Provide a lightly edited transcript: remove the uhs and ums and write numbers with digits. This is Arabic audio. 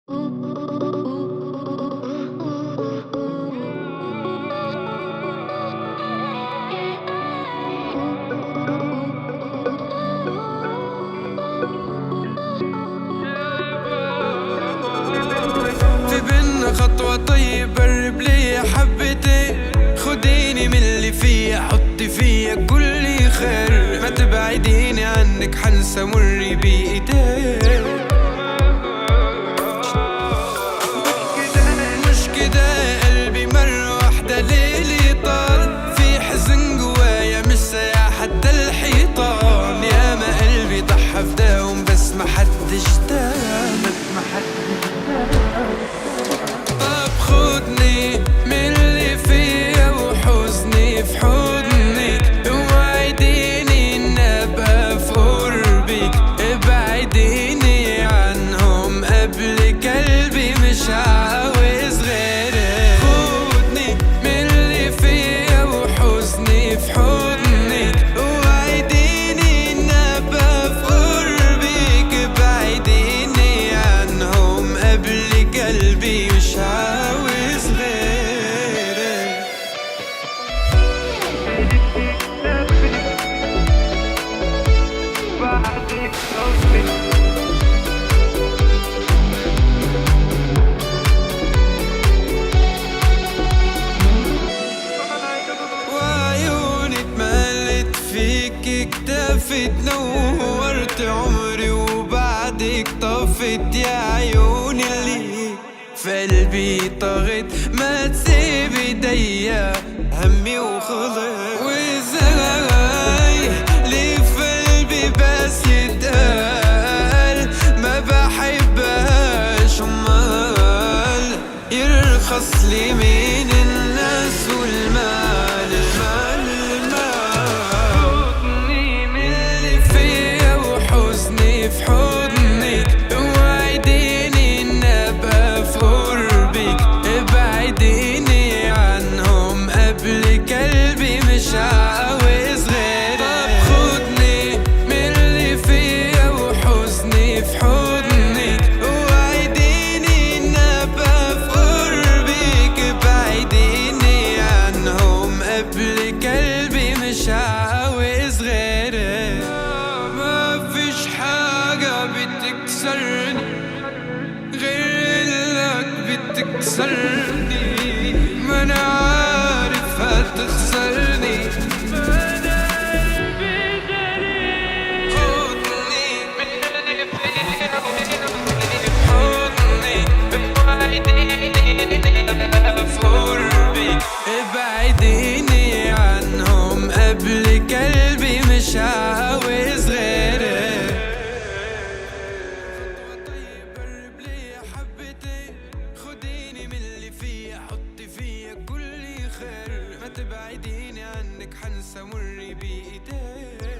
في بينا خطوة طيب قرب لي حبتين، خديني من اللي فيا حطي فيا كل خير، ما تبعديني عنك حنسى مري بإيديك. مش كده قلبي مرة واحدة ليلي طال، في حزن جوايا مش سايع حتى الحيطان، يا ما قلبي ضحى فداهم بس ما حدش دام. طب خدني من اللي فيا وحزني في حضنك، وعديني ان ابقى في قربك، ابعديني عنهم قبل قلبي مش عاوز غيرك. خدني من اللي فيا وحزني في حضنك، وعديني ان ابقى في قربك، ابعديني عنهم قبل قلبي مش عاوز غيرك. وعيوني اتملت فيك اكتفت، نورت عمري وبعدك طفت، يا عيوني اللي في قلبي طغت، ما تسيب ايديا همي وخلص. وازاي ليه في قلبي بس يتقال ما بحبهاش، امال يرخص لي من الناس والمال، خدني من اللي فيا وحزني في حضنك، وعديني ان ابقى في قربك، ابعديني عنهم قبل قلبي مش عاوز غيرك. طب خدني من اللي فيا وحزني في حضنك، وعديني ان ابقى في قربك، ابعديني عنهم قبل قلبي مش عاوز غيرك. ما فيش حاجة بتكسرني غير انك بتكسرني، ما انا عارف هتخسرني. خدني من اللي فيا وحزني في حضنك، وعديني ابقى في قربك، ابعديني عنهم قبل قلبي مش عاوز غيرك. خطوة طيب قرب لي حبتين، خديني من اللي فيا حطي فيا كل خير، ما تبعديني عنك حنسى مري بإيديك.